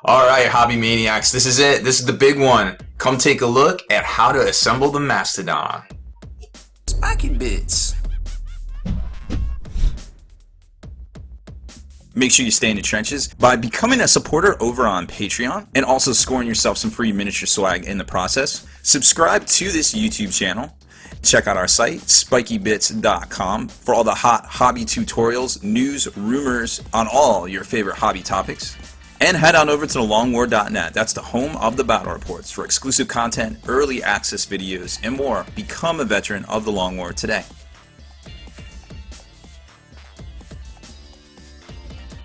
All right, hobby maniacs, this is it. This is the big one. Come take a look at how to assemble the Mastodon. Spiky bits. Make sure you stay in the trenches by becoming a supporter over on Patreon and also scoring yourself some free miniature swag in the process. Subscribe to this YouTube channel. Check out our site, spikybits.com, for all the hot hobby tutorials, news, rumors on all your favorite hobby topics. And head on over to thelongwar.net. That's the home of the battle reports for exclusive content, early access videos, and more. Become a veteran of the Long War today.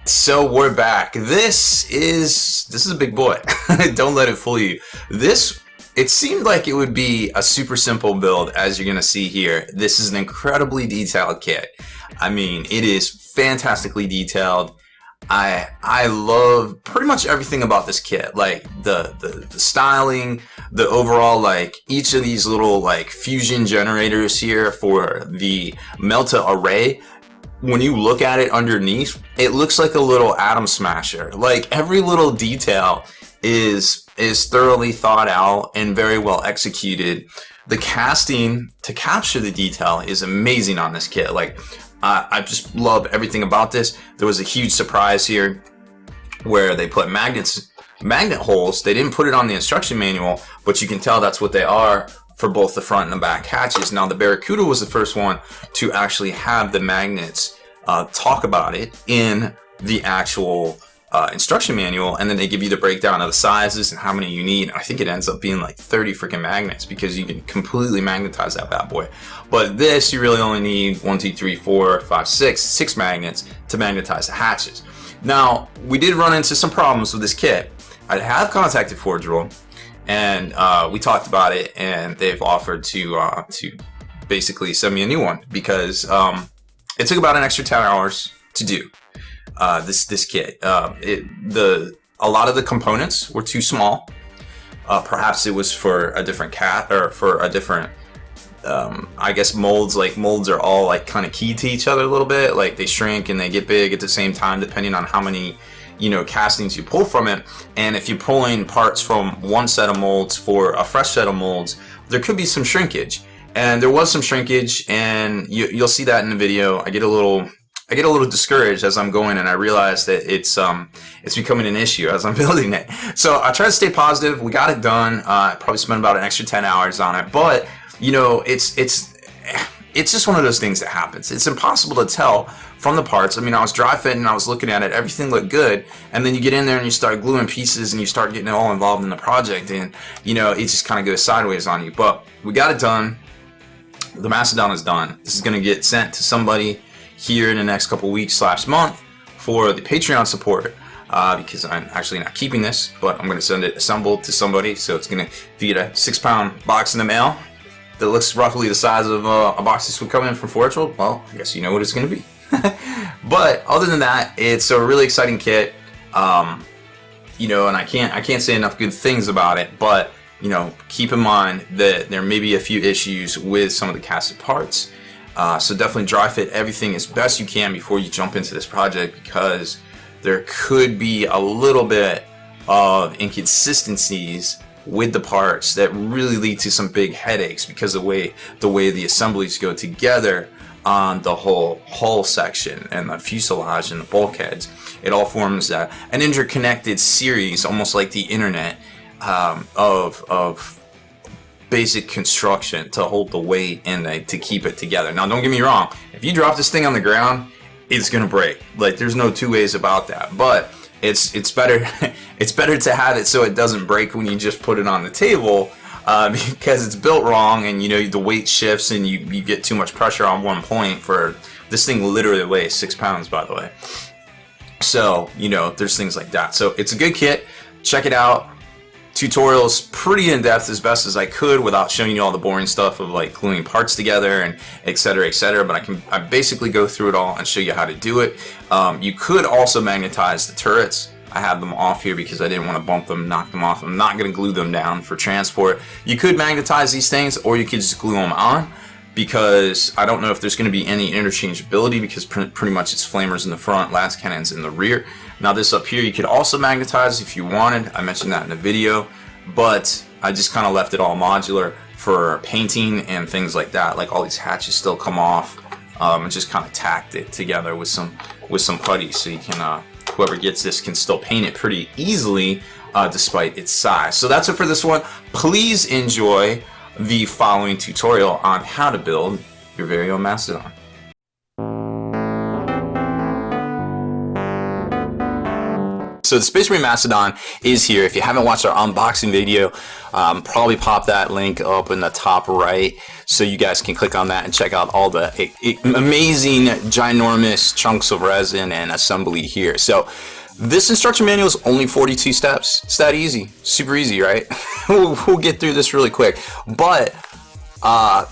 So we're back. This is a big boy. Don't let it fool you. It seemed like it would be a super simple build, as you're gonna see here. This is an incredibly detailed kit. I mean, it is fantastically detailed. I love pretty much everything about this kit, like the styling, the overall, like each of these little like fusion generators here for the Melta array. When you look at it underneath, it looks like a little atom smasher. Like every little detail is thoroughly thought out and very well executed. The casting to capture the detail is amazing on this kit. Like I just love everything about this. There was a huge surprise here where they put magnet holes. They didn't put it on the instruction manual, but you can tell that's what they are for both the front and the back hatches. Now the Barracuda was the first one to actually have the magnets talk about it in the actual instruction manual, and then they give you the breakdown of the sizes and how many you need. I think it ends up being like 30 freaking magnets because you can completely magnetize that bad boy. But this, you really only need 6 magnets to magnetize the hatches. Now, we did run into some problems with this kit. I have contacted Forge World, and we talked about it, and they've offered to basically send me a new one because it took about an extra 10 hours to do. This kit. A lot of the components were too small. Perhaps it was for a different cat or for a different I guess molds. Like molds are all like kind of key to each other a little bit. Like they shrink and they get big at the same time depending on how many castings you pull from it. And if you're pulling parts from one set of molds for a fresh set of molds, there could be some shrinkage. And there was some shrinkage, and you'll see that in the video. I get a little discouraged as I'm going, and I realize that it's becoming an issue as I'm building it. So I try to stay positive. We got it done. I probably spent about an extra 10 hours on it, but it's just one of those things that happens. It's impossible to tell from the parts. I mean, I was dry fitting and I was looking at it, everything looked good, and then you get in there and you start gluing pieces and you start getting all involved in the project, and it just kind of goes sideways on you. But we got it done. The Mastodon is done. This is going to get sent to somebody here in the next couple weeks / month for the Patreon support, because I'm actually not keeping this, but I'm going to send it assembled to somebody. So it's going to, if you get a 6-pound box in the mail that looks roughly the size of a box this would come in from Forge World, well, I guess you know what it's going to be. But other than that, it's a really exciting kit, and I can't say enough good things about it, but keep in mind that there may be a few issues with some of the casted parts. So definitely dry fit everything as best you can before you jump into this project, because there could be a little bit of inconsistencies with the parts that really lead to some big headaches because of the way the assemblies go together on the whole hull section and the fuselage and the bulkheads. It all forms an interconnected series, almost like the internet, of basic construction to hold the weight and to keep it together. Now, don't get me wrong. If you drop this thing on the ground, it's gonna break. Like, there's no two ways about that. But it's better it's better to have it so it doesn't break when you just put it on the table, because it's built wrong, and the weight shifts and you get too much pressure on one point. For this thing literally weighs 6 pounds, by the way. So there's things like that. So it's a good kit. Check it out. Tutorials pretty in depth as best as I could without showing you all the boring stuff of like gluing parts together and etc. But I basically go through it all and show you how to do it. You could also magnetize the turrets. I have them off here because I didn't want to bump them, knock them off. I'm not going to glue them down for transport. You could magnetize these things, or you could just glue them on, because I don't know if there's going to be any interchangeability, because pretty much it's flamers in the front, las cannons in the rear. Now this up here you could also magnetize if you wanted. I mentioned that in the video, but I just kind of left it all modular for painting and things like that. Like all these hatches still come off, and just kind of tacked it together with some putty, so you can whoever gets this can still paint it pretty easily despite its size. So that's it for this one. Please enjoy the following tutorial on how to build your very own Mastodon. So the Space Marine Mastodon is here. If you haven't watched our unboxing video, probably pop that link up in the top right so you guys can click on that and check out all the amazing, ginormous chunks of resin and assembly here. So this instruction manual is only 42 steps. It's that easy. Super easy, right? We'll get through this really quick. But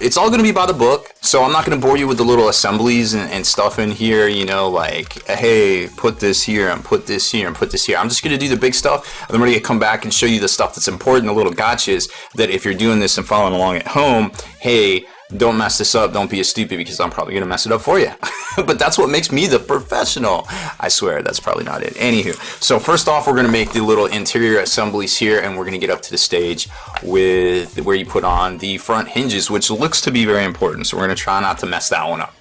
it's all going to be by the book, so I'm not going to bore you with the little assemblies and stuff in here, you know, like, hey, put this here and put this here and put this here. I'm just going to do the big stuff, and then we're going to come back and show you the stuff that's important, the little gotchas that if you're doing this and following along at home, hey, don't mess this up, don't be a stupid, because I'm probably going to mess it up for you. But that's what makes me the professional. I swear, that's probably not it. Anywho, so first off, we're going to make the little interior assemblies here, and we're going to get up to the stage with where you put on the front hinges, which looks to be very important. So we're going to try not to mess that one up.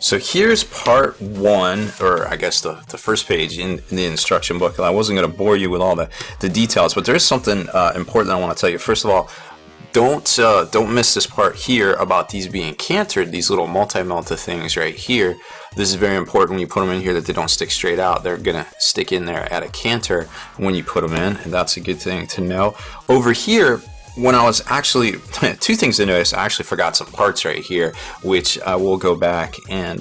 So here's part one, or I guess the first page in the instruction book. I wasn't going to bore you with all the details, but there's something important I want to tell you. First of all, don't miss this part here about these being cantered, these little multi-melta things right here. This is very important when you put them in here that they don't stick straight out. They're going to stick in there at a canter when you put them in, and that's a good thing to know. Over here, when I was actually, two things to notice, I actually forgot some parts right here, which I will go back and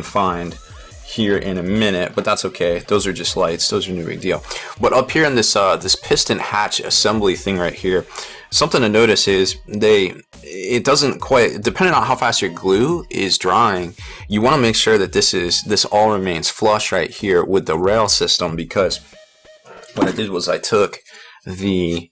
find here in a minute, but that's okay. Those are just lights. Those are no big deal. But up here in this this piston hatch assembly thing right here, something to notice is it doesn't quite, depending on how fast your glue is drying, you want to make sure that this all remains flush right here with the rail system, because what I did was I took the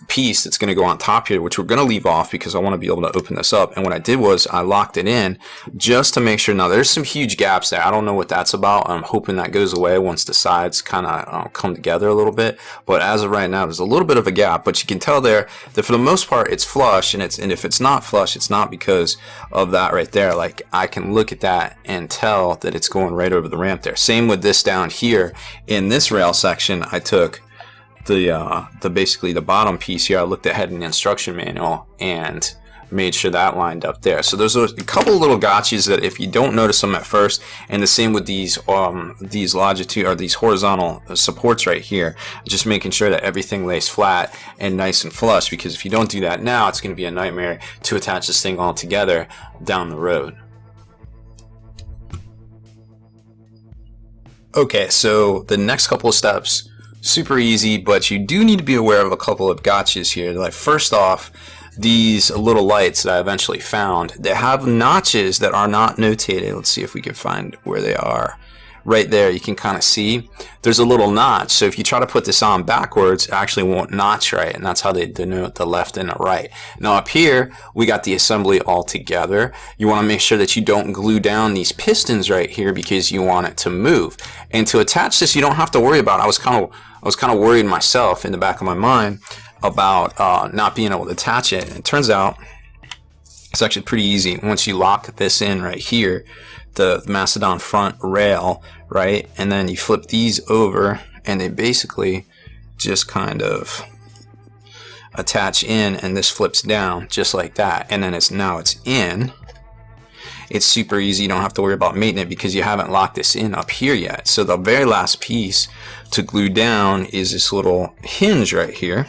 piece that's going to go on top here, which we're going to leave off because I want to be able to open this up, and what I did was I locked it in just to make sure. Now there's some huge gaps there. I don't know what that's about. I'm hoping that goes away once the sides kind of come together a little bit, but as of right now there's a little bit of a gap, but you can tell there that for the most part it's flush, and if it's not flush, it's not because of that right there. Like, I can look at that and tell that it's going right over the ramp there. Same with this down here in this rail section. I took the basically the bottom piece here. I looked ahead in the instruction manual and made sure that lined up there. So there's a couple of little gotchas that if you don't notice them at first, and the same with these longitude or these horizontal supports right here, just making sure that everything lays flat and nice and flush, because if you don't do that now, it's going to be a nightmare to attach this thing all together down the road. Okay, so the next couple of steps, super easy, but you do need to be aware of a couple of gotchas here. Like, first off, these little lights that I eventually found, they have notches that are not notated. Let's see if we can find where they are. Right there, you can kind of see there's a little notch. So if you try to put this on backwards, it actually won't notch right, and that's how they denote the left and the right. Now up here, we got the assembly all together. You want to make sure that you don't glue down these pistons right here, because you want it to move. And to attach this, you don't have to worry about it. I was kind of worried myself in the back of my mind about not being able to attach it. And it turns out it's actually pretty easy. Once you lock this in right here, the Mastodon front rail, right, and then you flip these over, and they basically just kind of attach in, and this flips down just like that, and then now it's in. It's super easy. You don't have to worry about maintaining it because you haven't locked this in up here yet. So the very last piece to glue down is this little hinge right here,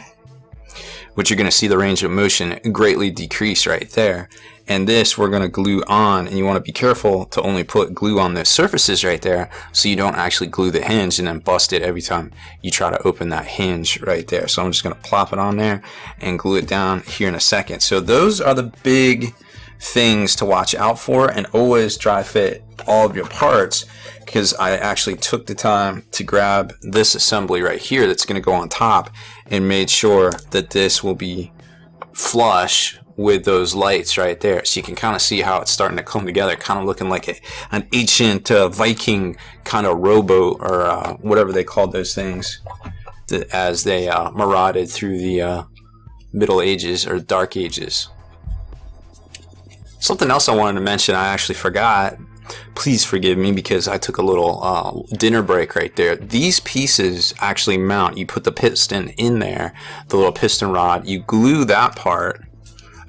which you're going to see the range of motion greatly decrease right there. And this we're going to glue on, and you want to be careful to only put glue on the surfaces right there so you don't actually glue the hinge and then bust it every time you try to open that hinge right there. So I'm just going to plop it on there and glue it down here in a second. So those are the big things to watch out for, and always dry fit all of your parts, because I actually took the time to grab this assembly right here that's going to go on top and made sure that this will be flush with those lights right there. So you can kind of see how it's starting to come together, kind of looking like an ancient Viking kind of rowboat, or whatever they called those things as they marauded through the Middle Ages or Dark Ages. Something else I wanted to mention, I actually forgot. Please forgive me because I took a little dinner break right there. These pieces actually mount. You put the piston in there, the little piston rod, you glue that part.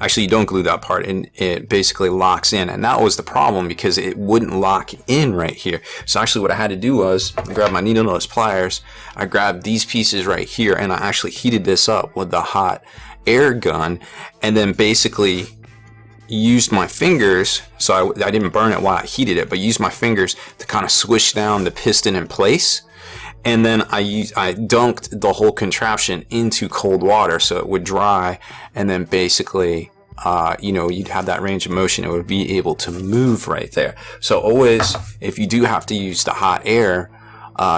Actually, you don't glue that part, and it basically locks in. And that was the problem because it wouldn't lock in right here. So actually what I had to do was grab my needle nose pliers. I grabbed these pieces right here, and I actually heated this up with the hot air gun, and then basically used my fingers, so I didn't burn it while I heated it, but used my fingers to kind of swish down the piston in place. And then I dunked the whole contraption into cold water so it would dry, and then basically you'd have that range of motion. It would be able to move right there. So always, if you do have to use the hot air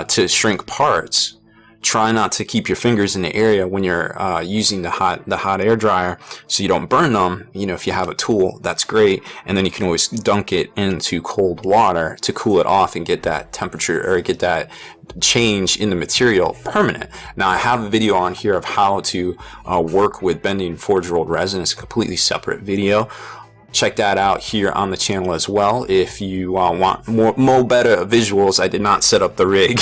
to shrink parts, try not to keep your fingers in the area when you're using the hot air dryer, so you don't burn them. If you have a tool, that's great, and then you can always dunk it into cold water to cool it off and get that temperature, or get that change in the material permanent. Now I have a video on here of how to work with bending forge rolled resin. It's a completely separate video. Check that out here on the channel as well if you want more better visuals. I did not set up the rig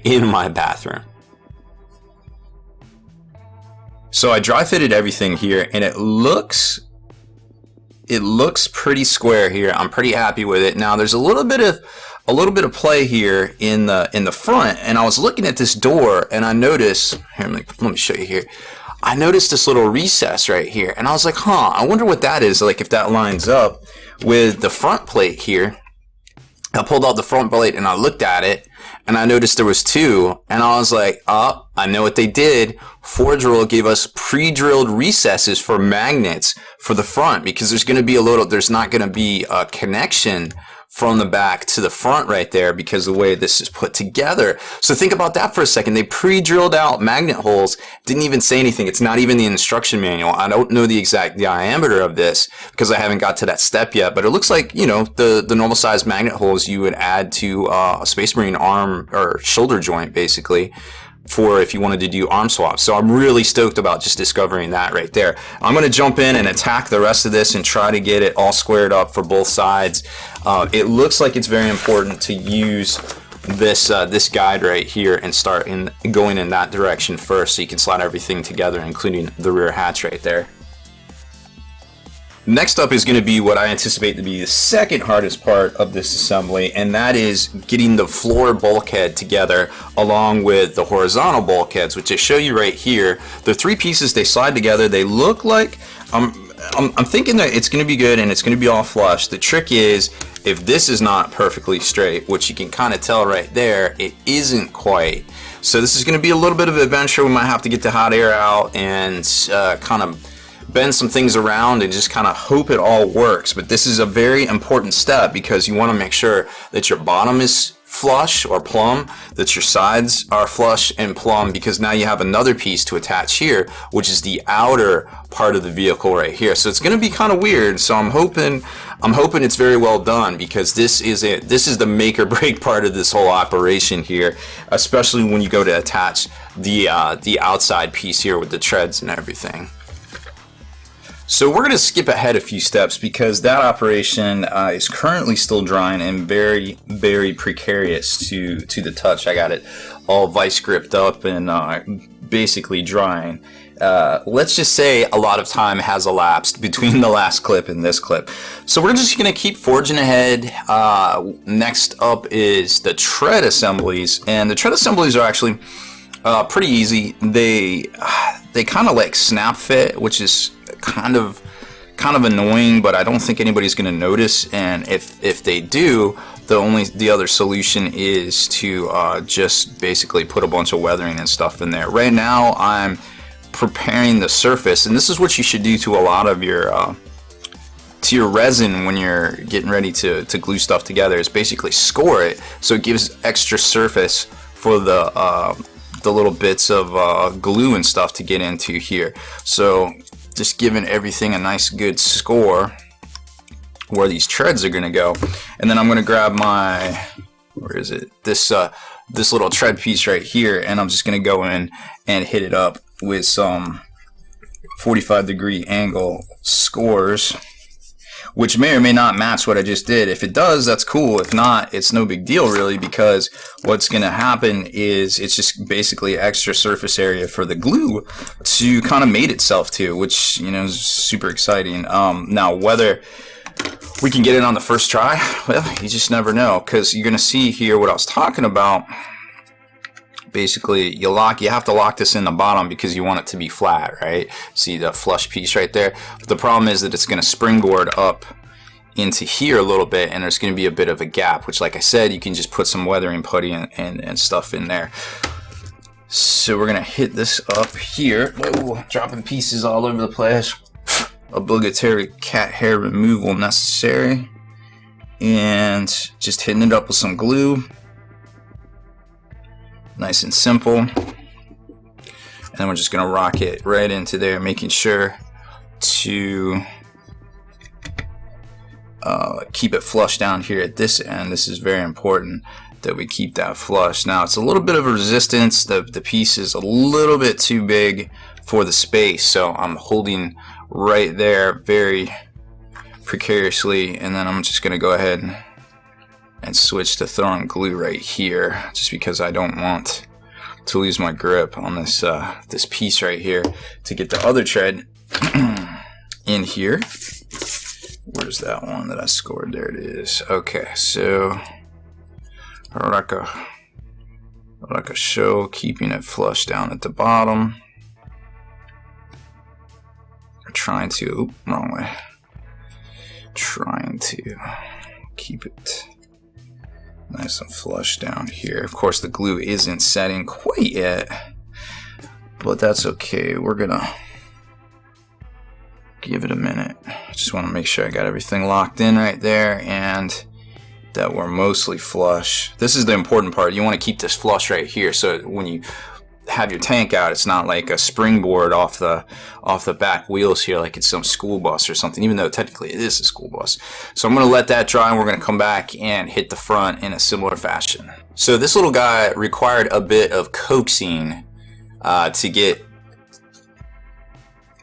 in my bathroom. So I dry fitted everything here, and it looks pretty square here. I'm pretty happy with it. Now there's a little bit of play here in the front, and I was looking at this door and I noticed here, let me show you here. I noticed this little recess right here, and I was like, I wonder what that is, like if that lines up with the front plate here. I pulled out the front plate and I looked at it, and I noticed there was two, and I was like, I know what they did. Forge Roll gave us pre-drilled recesses for magnets for the front, because there's not going to be a connection from the back to the front right there because of the way this is put together. So think about that for a second. They pre-drilled out magnet holes, didn't even say anything. It's not even the instruction manual. I don't know the exact diameter of this because I haven't got to that step yet, but it looks like, the normal size magnet holes you would add to a Space Marine arm or shoulder joint, basically, for if you wanted to do arm swaps. So I'm really stoked about just discovering that right there. I'm going to jump in and attack the rest of this and try to get it all squared up for both sides. It looks like it's very important to use this guide right here and start going in that direction first, so you can slide everything together, including the rear hatch right there. Next up is going to be what I anticipate to be the second hardest part of this assembly, and that is getting the floor bulkhead together along with the horizontal bulkheads, which I show you right here. The three pieces, they slide together. They look like, I'm thinking that it's going to be good and it's going to be all flush. The trick is, if this is not perfectly straight, which you can kind of tell right there, it isn't quite. So this is going to be a little bit of an adventure. We might have to get the hot air out and kind of bend some things around and just kind of hope it all works. But this is a very important step because you want to make sure that your bottom is flush or plumb, that your sides are flush and plumb, because now you have another piece to attach here, which is the outer part of the vehicle right here. So it's going to be kind of weird. So I'm hoping it's very well done, because this is the make or break part of this whole operation here, especially when you go to attach the outside piece here with the treads and everything. So we're going to skip ahead a few steps because that operation is currently still drying and very, very precarious to the touch. I got it all vice gripped up and basically drying. Let's just say a lot of time has elapsed between the last clip and this clip. So we're just going to keep forging ahead. Next up is the tread assemblies, and the tread assemblies are actually pretty easy. They kind of like snap fit, which is kind of annoying, but I don't think anybody's going to notice. And if they do, the other solution is to just basically put a bunch of weathering and stuff in there. Right now I'm preparing the surface, and this is what you should do to a lot of your resin when you're getting ready to glue stuff together, is basically score it so it gives extra surface for the little bits of glue and stuff to get into here. So just giving everything a nice good score where these treads are going to go. And then I'm going to grab my, where is it, this little tread piece right here, and I'm just going to go in and hit it up with some 45-degree angle scores, which may or may not match what I just did. If it does, that's cool. If not, it's no big deal really, because what's going to happen is it's just basically extra surface area for the glue to kind of mate itself to, which, you know, is super exciting. Now, whether we can get it on the first try, well, you just never know, because you're going to see here what I was talking about. Basically, you have to lock this in the bottom because you want it to be flat, right? See the flush piece right there? But the problem is that it's going to springboard up into here a little bit, and there's going to be a bit of a gap, which, like I said, you can just put some weathering putty and stuff in there. So we're going to hit this up here. Whoa, dropping pieces all over the place. Obligatory cat hair removal necessary. And just hitting it up with some glue. Nice and simple. And then we're just going to rock it right into there, making sure to keep it flush down here at this end. This is very important that we keep that flush. Now, it's a little bit of a resistance. The piece is a little bit too big for the space, so I'm holding right there very precariously, and then I'm just going to go ahead and switch to throwing glue right here, just because I don't want to lose my grip on this this piece right here to get the other tread in here. Where's that one that I scored? There it is. Okay, so like a show, keeping it flush down at the bottom. Trying to, wrong way. Trying to keep it nice and flush down here. Of course, the glue isn't setting quite yet, but that's okay. We're gonna give it a minute. I just want to make sure I got everything locked in right there and that we're mostly flush. This is the important part. You want to keep this flush right here, so when you have your tank out, it's not like a springboard off the back wheels here like it's some school bus or something, even though technically it is a school bus. So I'm going to let that dry, and we're going to come back and hit the front in a similar fashion. So this little guy required a bit of coaxing to get,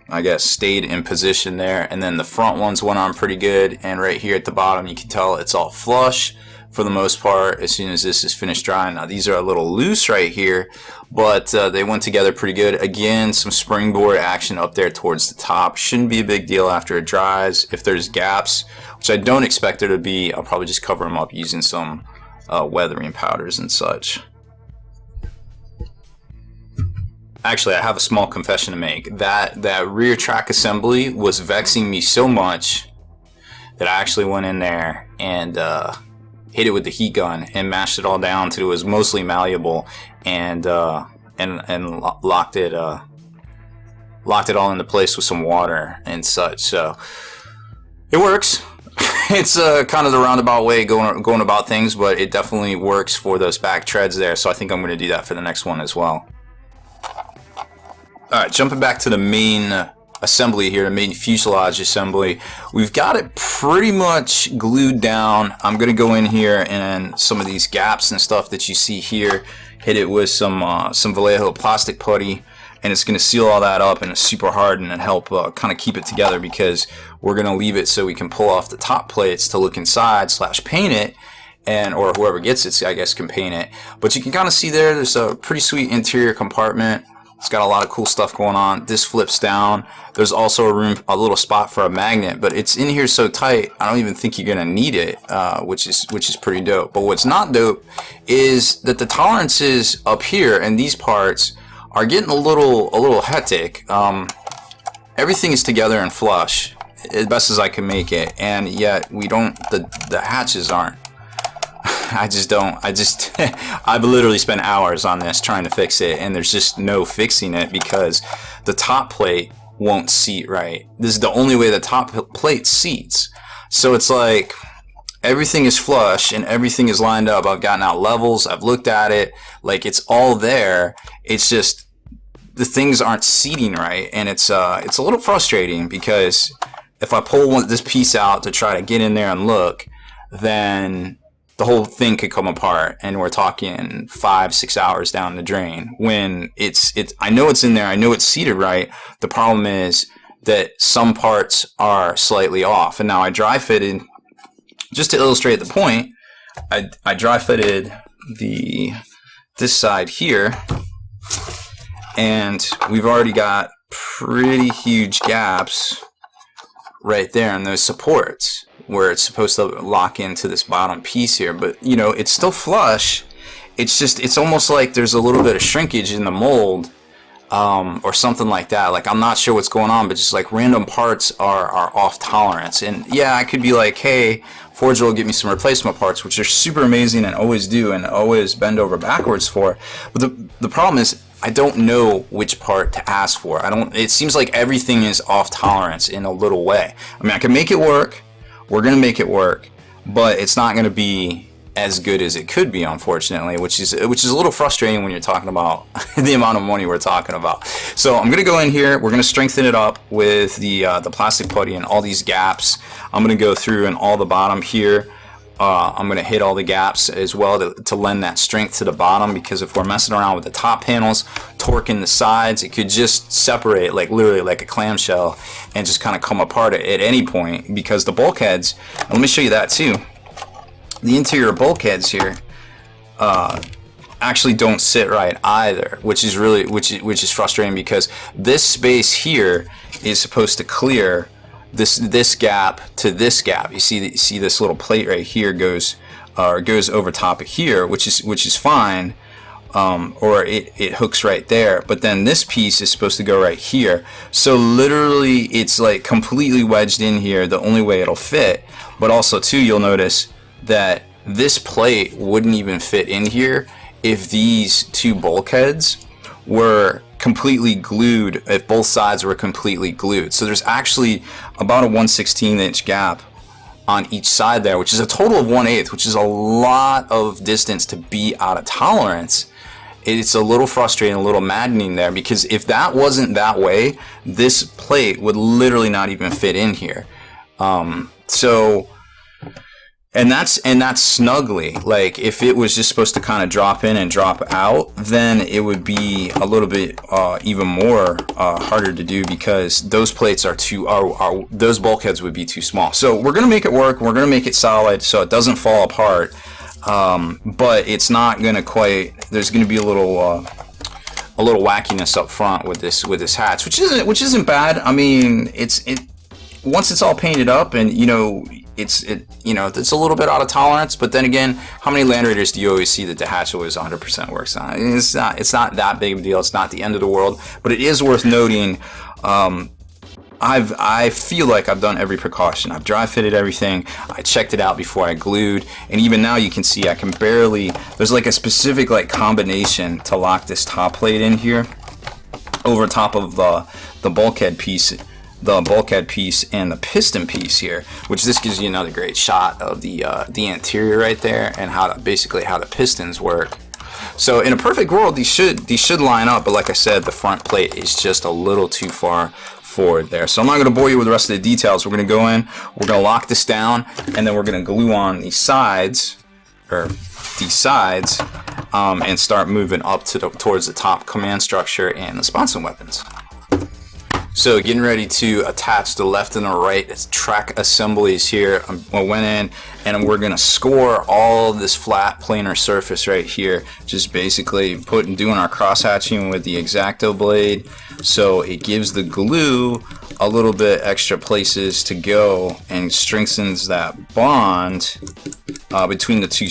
I guess, stayed in position there, and then the front ones went on pretty good, and right here at the bottom you can tell it's all flush for the most part as soon as this is finished drying. Now these are a little loose right here, but they went together pretty good. Again, some springboard action up there towards the top. Shouldn't be a big deal after it dries. If there's gaps, which I don't expect there to be, I'll probably just cover them up using some weathering powders and such. Actually, I have a small confession to make. That rear track assembly was vexing me so much that I actually went in there and hit it with the heat gun and mashed it all down until it was mostly malleable, and locked it all into place with some water and such. So it works. It's kind of the roundabout way going about things, but it definitely works for those back treads there. So I think I'm going to do that for the next one as well. All right, jumping back to the main assembly here, the main fuselage assembly. We've got it pretty much glued down. I'm going to go in here and some of these gaps and stuff that you see here, hit it with some Vallejo plastic putty, and it's going to seal all that up, and it's super hard and help kind of keep it together, because we're going to leave it so we can pull off the top plates to look inside / paint it, and or whoever gets it, I guess, can paint it. But you can kind of see there's a pretty sweet interior compartment. It's got a lot of cool stuff going on. This flips down. There's also a little spot for a magnet, but it's in here so tight, I don't even think you're gonna need it, which is pretty dope. But what's not dope is that the tolerances up here and these parts are getting a little hectic. Everything is together and flush as best as I can make it, and yet we don't. The hatches aren't. I've literally spent hours on this trying to fix it, and there's just no fixing it because the top plate won't seat right. This is the only way the top plate seats. So it's like everything is flush and everything is lined up. I've gotten out levels, I've looked at it, like it's all there. It's just the things aren't seating right, and it's a little frustrating because if I pull this piece out to try to get in there and look, then the whole thing could come apart, and we're talking 5-6 hours down the drain. When I know it's in there, I know it's seated right. The problem is that some parts are slightly off, and now I dry fitted. Just to illustrate the point, I dry fitted this side here, and we've already got pretty huge gaps right there in those supports where it's supposed to lock into this bottom piece here. But you know, it's still flush. It's almost like there's a little bit of shrinkage in the mold, or something like that. Like, I'm not sure what's going on, but just like random parts are off tolerance. And yeah, I could be like, hey, Forge will give me some replacement parts, which are super amazing and always do and always bend over backwards for. But the problem is, I don't know which part to ask for. It seems like everything is off tolerance in a little way. I mean, I can make it work. We're going to make it work, but it's not going to be as good as it could be, unfortunately, which is a little frustrating when you're talking about the amount of money we're talking about. So I'm going to go in here. We're going to strengthen it up with the plastic putty and all these gaps. I'm going to go through and all the bottom here. I'm going to hit all the gaps as well to lend that strength to the bottom, because if we're messing around with the top panels, torquing the sides, it could just separate, like literally like a clamshell, and just kind of come apart at any point, because the bulkheads, and let me show you that too, the interior bulkheads here actually don't sit right either, which is frustrating, because this space here is supposed to clear this gap to this gap. You see this little plate right here goes over top of here, which is fine, or it hooks right there. But then this piece is supposed to go right here. So literally, it's like completely wedged in here, the only way it'll fit. But also too, you'll notice that this plate wouldn't even fit in here if these two bulkheads were completely glued, if both sides were completely glued. So there's actually about a 1/16 inch gap on each side there, which is a total of 1/8, which is a lot of distance to be out of tolerance. It's a little frustrating, a little maddening there, because if that wasn't that way, this plate would literally not even fit in here. And that's snugly. Like, if it was just supposed to kind of drop in and drop out, then it would be a little bit even more harder to do, because those plates are those bulkheads would be too small. So we're gonna make it work. We're gonna make it solid so it doesn't fall apart. But it's not gonna quite. There's gonna be a little wackiness up front with this hatch, which isn't bad. I mean, once it's all painted up, and it's a little bit out of tolerance, but then again, how many Land Raiders do you always see that the hatch always 100% works on? It's not that big of a deal. It's not the end of the world, but it is worth noting. I feel like I've done every precaution. I've dry fitted everything. I checked it out before I glued, and even now you can see I can barely. There's like a specific combination to lock this top plate in here over top of the bulkhead piece. The bulkhead piece and the piston piece here, which this gives you another great shot of the interior right there, and how the pistons work. So in a perfect world, these should line up, but like I said, the front plate is just a little too far forward there. So I'm not going to bore you with the rest of the details. We're going to go in, we're going to lock this down, and then we're going to glue on these sides, and start moving up towards the top command structure and the sponson weapons. So getting ready to attach the left and the right track assemblies here. I went in and we're going to score all this flat planar surface right here. Just basically doing our cross hatching with the X-Acto blade. So it gives the glue a little bit extra places to go and strengthens that bond between the two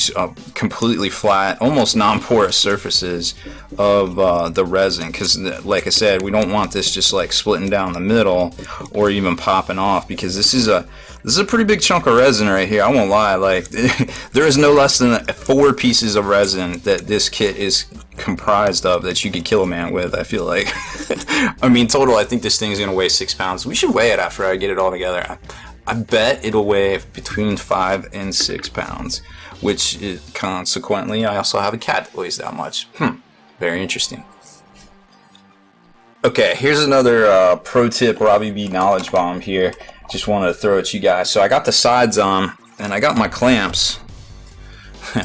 completely flat, almost non-porous surfaces of the resin. Because like I said, we don't want this just like splitting down the middle or even popping off, because this is a pretty big chunk of resin right here. I won't lie, like there is no less than 4 pieces of resin that this kit is comprised of that you could kill a man with, I feel like. I mean, total, I think this thing's gonna weigh 6 pounds. We should weigh it after I get it all together. I bet it'll weigh between 5 and 6 pounds, which is, consequently, I also have a cat that weighs that much. Very interesting. Okay, here's another pro tip, Robbie B knowledge bomb here. Just wanted to throw it at you guys. So I got the sides on, and I got my clamps.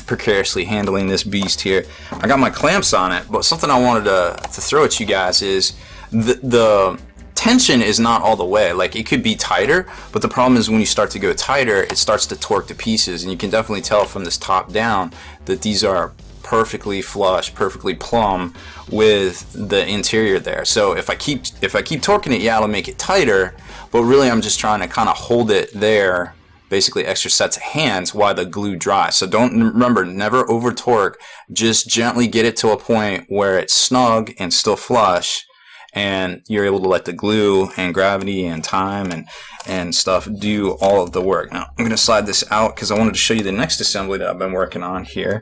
Precariously handling this beast here. I got my clamps on it, but something I wanted to throw at you guys is the tension is not all the way. Like, it could be tighter, but the problem is when you start to go tighter, it starts to torque to pieces, and you can definitely tell from this top down that these are perfectly flush, perfectly plumb with the interior there. So if I keep torquing it, yeah, it'll make it tighter, but really I'm just trying to kind of hold it there, basically extra sets of hands while the glue dries. So remember, never over torque, just gently get it to a point where it's snug and still flush, and you're able to let the glue and gravity and time and stuff do all of the work. Now I'm going to slide this out because I wanted to show you the next assembly that I've been working on here.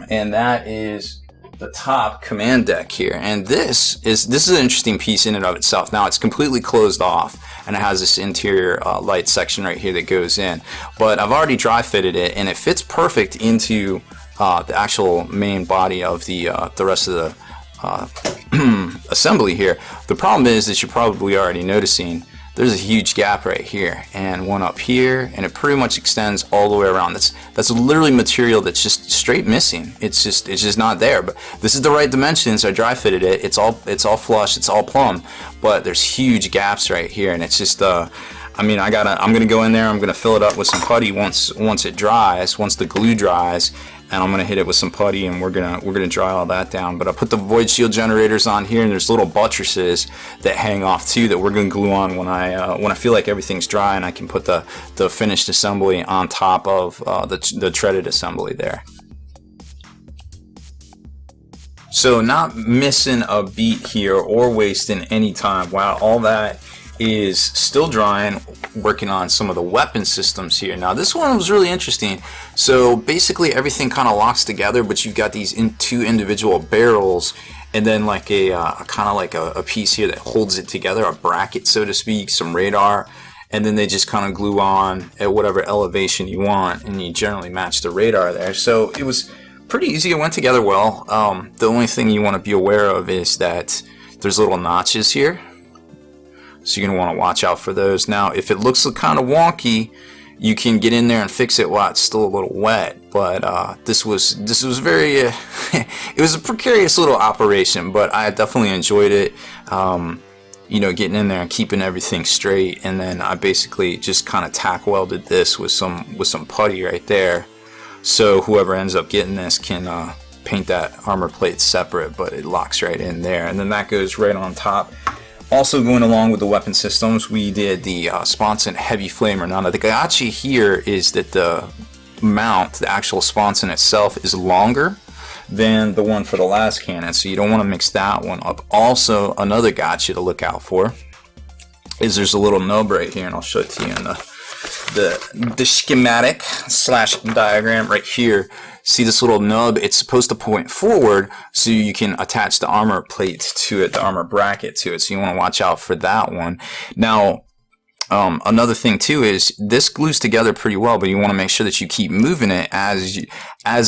And that is the top command deck here, and this is an interesting piece in and of itself. Now it's completely closed off, and it has this interior light section right here that goes in, but I've already dry fitted it, and it fits perfect into the actual main body of the rest of the assembly here. The problem is that you're probably already noticing there's a huge gap right here and one up here, and it pretty much extends all the way around. That's literally material that's just straight missing. It's just not there. But this is the right dimensions. I dry fitted it. It's all flush. It's all plumb. But there's huge gaps right here, and it's just I mean, I'm gonna go in there. I'm gonna fill it up with some putty once it dries, once the glue dries, and I'm gonna hit it with some putty, and we're gonna dry all that down. But I put the void shield generators on here, and there's little buttresses that hang off too that we're gonna glue on when I feel like everything's dry, and I can put the finished assembly on top of the treaded assembly there. So not missing a beat here or wasting any time while all that is still drying, working on some of the weapon systems here. Now this one was really interesting. So basically everything kind of locks together, but you've got these two individual barrels, and then like a kind of like a piece here that holds it together, a bracket so to speak, some radar, and then they just kind of glue on at whatever elevation you want, and you generally match the radar there. So it was pretty easy. It went together well. The only thing you want to be aware of is that there's little notches here, so you're going to want to watch out for those. Now, if it looks kind of wonky, you can get in there and fix it while it's still a little wet. But this was very, it was a precarious little operation, but I definitely enjoyed it. You know, getting in there and keeping everything straight. And then I basically just kind of tack welded this with some putty right there. So whoever ends up getting this can paint that armor plate separate, but it locks right in there. And then that goes right on top. Also going along with the weapon systems, we did the sponson heavy flamer. Now the gotcha here is that the mount, the actual sponson itself, is longer than the one for the last cannon, so you don't want to mix that one up. Also, another gotcha to look out for is there's a little nub right here, and I'll show it to you in the schematic / diagram right here. See this little nub? It's supposed to point forward so you can attach the armor plate to it, the armor bracket to it. So you want to watch out for that one. Now, another thing too is this glues together pretty well, but you want to make sure that you keep moving it as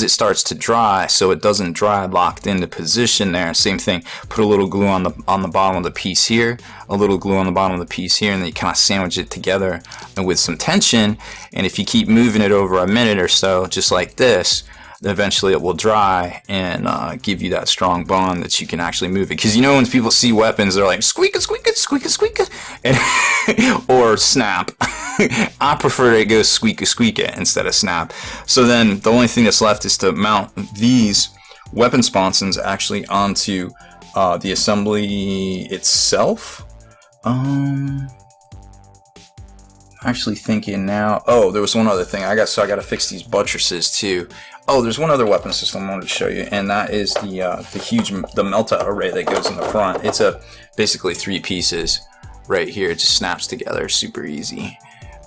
it starts to dry, so it doesn't dry locked into position there. Same thing. Put a little glue on the bottom of the piece here, a little glue on the bottom of the piece here, and then you kind of sandwich it together and with some tension. And if you keep moving it over a minute or so, just like this, eventually it will dry and give you that strong bond that you can actually move it. Because you know when people see weapons, they're like squeak it, squeak it, squeak it, squeak it, and or snap. I prefer it goes squeak it, squeak it instead of snap. So then the only thing that's left is to mount these weapon sponsons actually onto the assembly itself. Actually thinking now. Oh, there was one other thing. I got to fix these buttresses too. Oh, there's one other weapon system I wanted to show you, and that is the melt-out array that goes in the front. It's basically 3 pieces right here. It just snaps together super easy.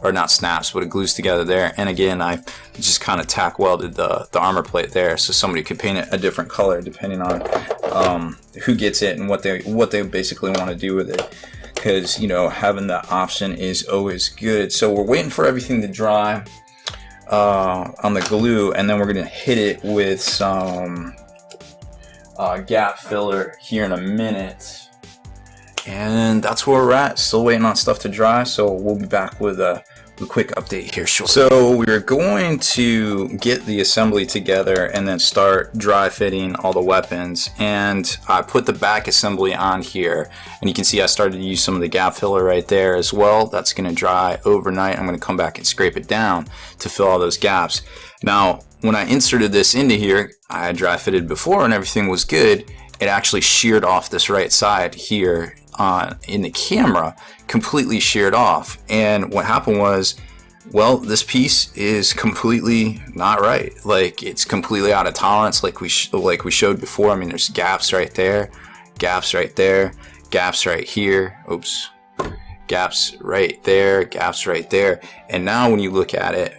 Or not snaps, but it glues together there. And again, I just kind of tack welded the armor plate there, so somebody could paint it a different color depending on who gets it and what they basically want to do with it. Because, you know, having that option is always good. So we're waiting for everything to dry on the glue, and then we're going to hit it with some gap filler here in a minute. And that's where we're at. Still waiting on stuff to dry, so we'll be back with a quick update here shortly. So we're going to get the assembly together and then start dry fitting all the weapons. And I put the back assembly on here, and you can see I started to use some of the gap filler right there as well. That's going to dry overnight. I'm going to come back and scrape it down to fill all those gaps. Now, when I inserted this into here, I had dry fitted before and everything was good. It actually sheared off this right side here in the camera, completely sheared off. And what happened was, well, this piece is completely not right. Like, it's completely out of tolerance, like we showed before. I mean, there's gaps right there, gaps right there, gaps right here. Oops, gaps right there, gaps right there. And now when you look at it,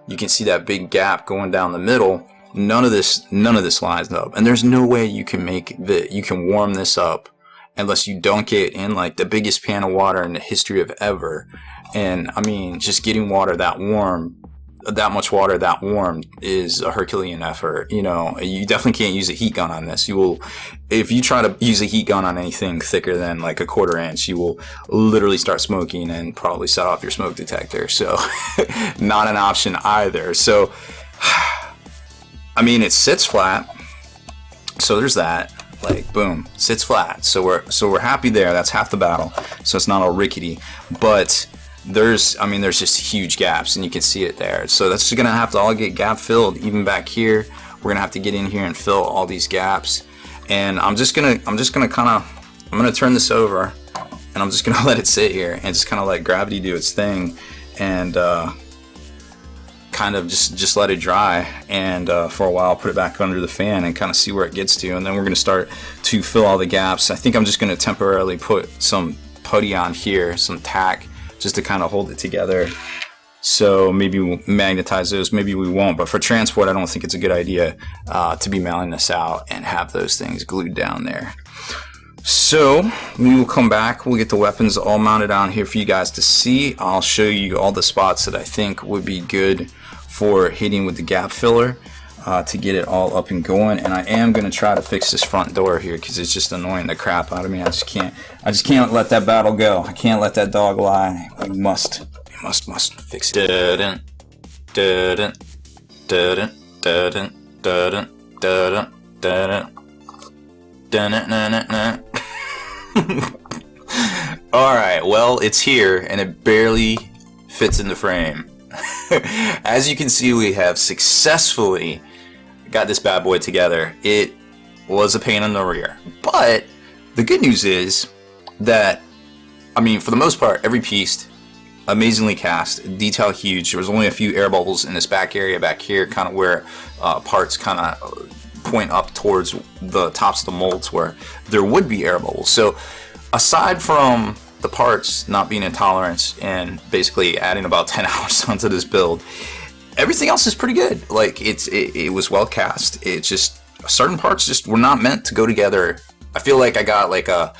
you can see that big gap going down the middle. None of this lines up, and there's no way you can warm this up unless you dunk it in like the biggest pan of water in the history of ever. And I mean, just getting water that much water that warm is a Herculean effort. You know, you definitely can't use a heat gun on this. You will, if you try to use a heat gun on anything thicker than like a 1/4 inch, you will literally start smoking and probably set off your smoke detector. So not an option either. So I mean, it sits flat, so there's that. Like, boom, sits flat. So we're happy there. That's half the battle. So it's not all rickety, but there's just huge gaps, and you can see it there. So that's just gonna have to all get gap filled. Even back here, we're gonna have to get in here and fill all these gaps. And I'm gonna turn this over, and I'm just gonna let it sit here and just kind of let gravity do its thing, and kind of just let it dry, and for a while put it back under the fan and kind of see where it gets to. And then we're going to start to fill all the gaps. I think I'm just going to temporarily put some putty on here, some tack, just to kind of hold it together. So maybe we'll magnetize those, maybe we won't, but for transport I don't think it's a good idea to be mailing this out and have those things glued down there. So we will come back, we'll get the weapons all mounted on here for you guys to see. I'll show you all the spots that I think would be good for hitting with the gap filler to get it all up and going. And I am going to try to fix this front door here because it's just annoying the crap out of me. I just can't let that battle go. I can't let that dog lie. I must fix it. Dun, dun, dun, dun, dun, dun, dun, dun. Alright, well, it's here and it barely fits in the frame. As you can see, we have successfully got this bad boy together. It was a pain in the rear, but the good news is that, I mean, for the most part, every piece amazingly cast, detail huge. There was only a few air bubbles in this back area back here, kind of where parts kind of point up towards the tops of the molds where there would be air bubbles. So aside from the parts not being in tolerance and basically adding about 10 hours onto this build, everything else is pretty good. Like, it was well cast. It's just certain parts just were not meant to go together. I feel like I got like a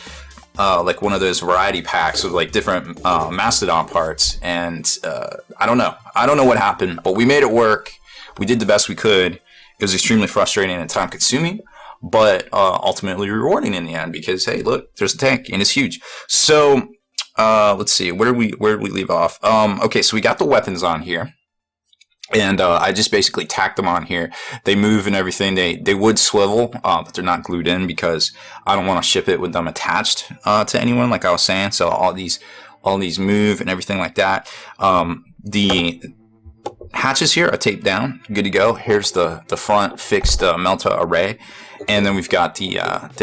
like one of those variety packs with like different Mastodon parts, and I don't know what happened, but we made it work. We did the best we could. It was extremely frustrating and time consuming, but ultimately rewarding in the end because, hey, look, there's a tank and it's huge. So let's see, where did we leave off? Okay, so we got the weapons on here, and I just basically tacked them on here. They move and everything. They would swivel, but they're not glued in because I don't want to ship it with them attached to anyone, like I was saying. So all these move and everything like that. The hatches here are taped down, good to go. Here's the front fixed Melta array, and then we've got the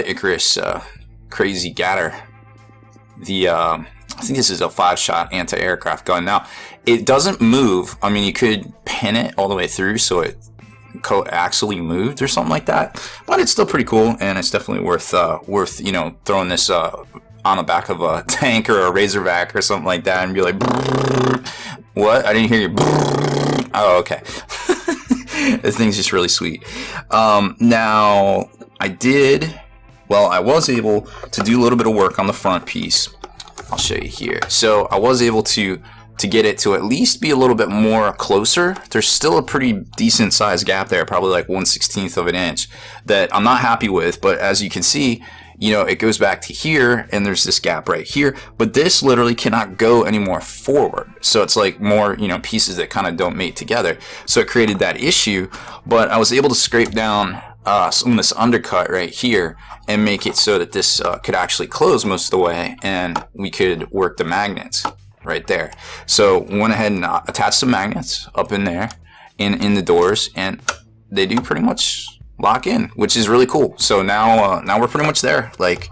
Icarus crazy Gatter. I think this is a 5-shot anti-aircraft gun. Now, it doesn't move. I mean, you could pin it all the way through so it coaxially moved or something like that, but it's still pretty cool, and it's definitely worth throwing this on the back of a tank or a Razorback or something like that and be like, what? I didn't hear you. Oh, okay. This thing's just really sweet. Now, I was able to do a little bit of work on the front piece. I'll show you here. So I was able to get it to at least be a little bit more closer. There's still a pretty decent sized gap there, probably like 1/16 of an inch, that I'm not happy with, but as you can see, you know, it goes back to here, and there's this gap right here, but this literally cannot go any more forward. So it's like more, you know, pieces that kind of don't mate together. So it created that issue, but I was able to scrape down some of this undercut right here and make it so that this could actually close most of the way, and we could work the magnets right there. So went ahead and attached some magnets up in there in the doors, and they do pretty much lock in, which is really cool. So now we're pretty much there. Like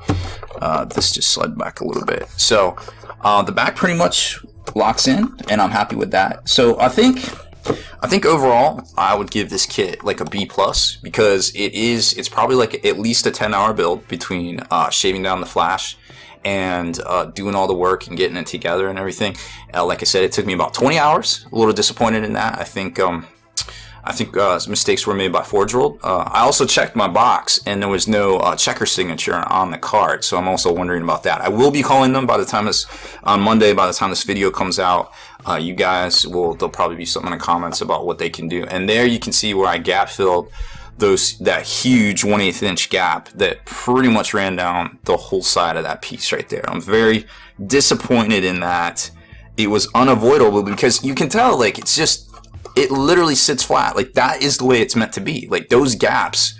this just slid back a little bit. So the back pretty much locks in, and I'm happy with that. So I think overall I would give this kit like a B+, because it's probably like at least a 10-hour build between shaving down the flash and doing all the work and getting it together and everything. Like I said, it took me about 20 hours. A little disappointed in that. I think mistakes were made by Forge World. I also checked my box, and there was no checker signature on the card, so I'm also wondering about that. I will be calling them by the time on Monday. By the time this video comes out, you guys there'll probably be something in the comments about what they can do. And there you can see where I gap filled that huge 1/8 inch gap that pretty much ran down the whole side of that piece right there. I'm very disappointed in that. It was unavoidable, because you can tell, like, it literally sits flat. Like, that is the way it's meant to be. Like, those gaps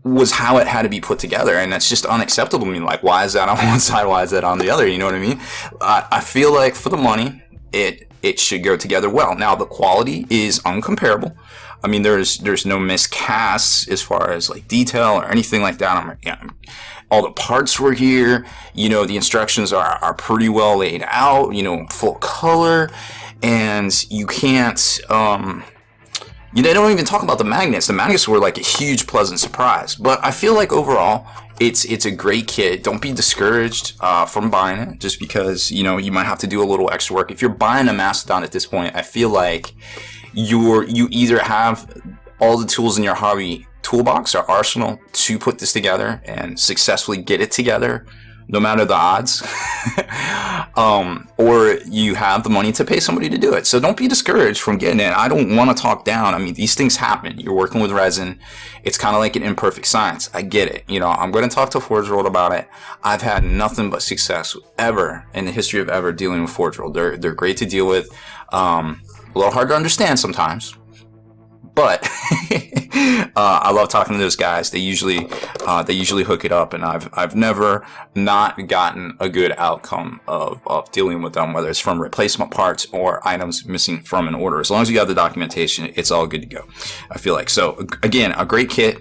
was how it had to be put together, and that's just unacceptable to me. Like, why is that on one side, why is that on the other? You know what I mean? I feel like for the money, it should go together well. Now, the quality is uncomparable. I mean, there's no miscasts as far as like detail or anything like that. All the parts were here. You know, the instructions are pretty well laid out. You know, full color, and you can't. They don't even talk about the magnets. The magnets were like a huge pleasant surprise. But I feel like overall, it's a great kit. Don't be discouraged from buying it just because you might have to do a little extra work. If you're buying a Mastodon at this point, I feel like you either have all the tools in your hobby toolbox or arsenal to put this together and successfully get it together, no matter the odds, or you have the money to pay somebody to do it. So don't be discouraged from getting it. I don't want to talk down. I mean, these things happen. You're working with resin. It's kind of like an imperfect science. I get it. I'm going to talk to Forge World about it. I've had nothing but success ever in the history of ever dealing with Forge World. They're great to deal with. A little hard to understand sometimes, but I love talking to those guys. They usually hook it up, and I've never not gotten a good outcome of dealing with them, whether it's from replacement parts or items missing from an order. As long as you have the documentation, it's all good to go. I feel like. So again, a great kit.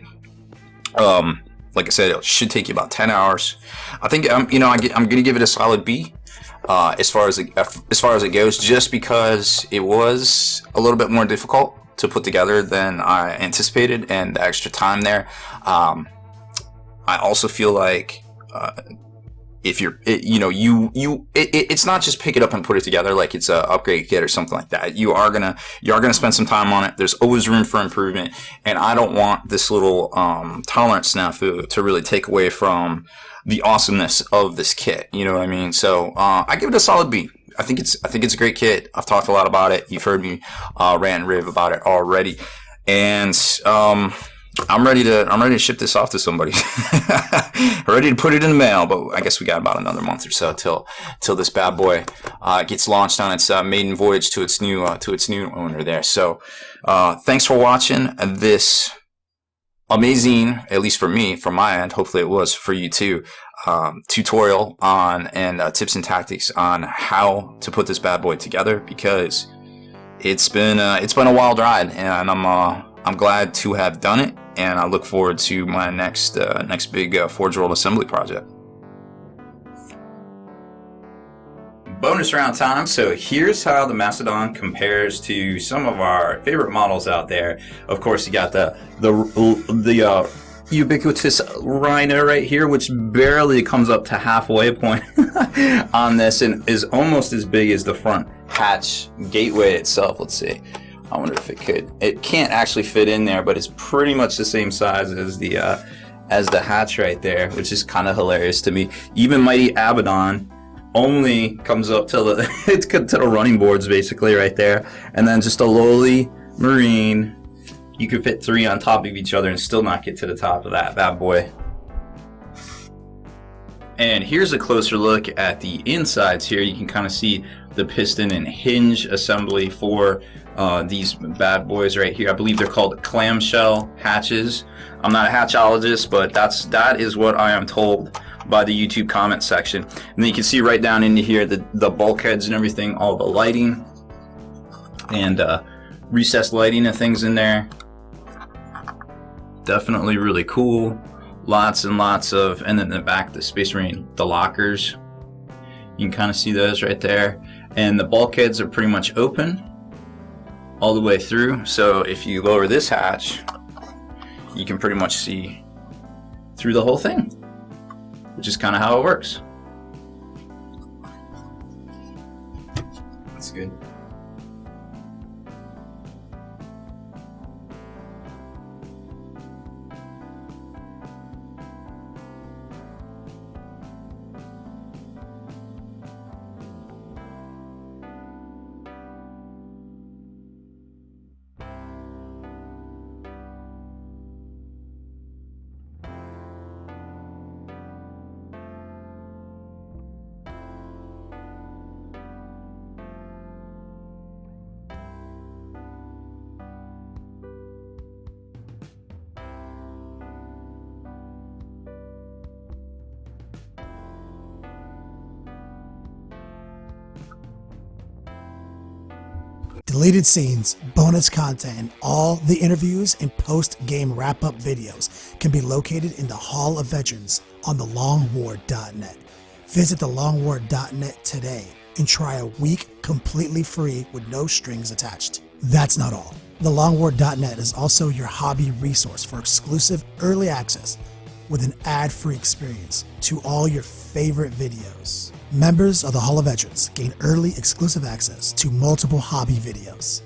Like I said, it should take you about 10 hours. I think I'm going to give it a solid B. As far as it goes, just because it was a little bit more difficult to put together than I anticipated, and the extra time there. I also feel like if it's not just pick it up and put it together like it's a upgrade kit or something like that. You are gonna spend some time on it. There's always room for improvement, and I don't want this little tolerance snafu to really take away from the awesomeness of this kit. You know what I mean? So I give it a solid B. I think it's a great kit. I've talked a lot about it. You've heard me rant and rave about it already, and I'm ready to ship this off to somebody. Ready to put it in the mail, but I guess we got about another month or so till this bad boy gets launched on its maiden voyage to its new owner there. So thanks for watching this amazing, at least for me, from my end, hopefully it was for you too, tutorial on and tips and tactics on how to put this bad boy together, because it's been a wild ride, and I'm glad to have done it, and I look forward to my next big Forge World assembly project. Bonus round time. So here's how the Mastodon compares to some of our favorite models out there. Of course, you got the ubiquitous Rhino right here, which barely comes up to halfway point on this, and is almost as big as the front hatch gateway itself. Let's see. I wonder if it could. It can't actually fit in there, but it's pretty much the same size as the hatch right there, which is kind of hilarious to me. Even Mighty Abaddon only comes up to the running boards basically right there, and then just a lowly Marine. You could fit 3 on top of each other and still not get to the top of that bad boy. And here's a closer look at the insides here. You can kind of see the piston and hinge assembly for these bad boys right here. I believe they're called clamshell hatches. I'm not a hatchologist, but that is what I am told by the YouTube comment section. And then you can see right down into here the bulkheads and everything, all the lighting and recessed lighting and things in there. Definitely really cool. Lots and lots of, and then in the back, the Space Marine, the lockers. You can kind of see those right there. And the bulkheads are pretty much open all the way through. So if you lower this hatch, you can pretty much see through the whole thing, which is kind of how it works. That's good. Deleted scenes, bonus content, and all the interviews and post-game wrap-up videos can be located in the Hall of Veterans on thelongwar.net. Visit thelongwar.net today and try a week completely free with no strings attached. That's not all. Thelongwar.net is also your hobby resource for exclusive early access with an ad-free experience to all your favorite videos. Members of the Hall of Veterans gain early exclusive access to multiple hobby videos.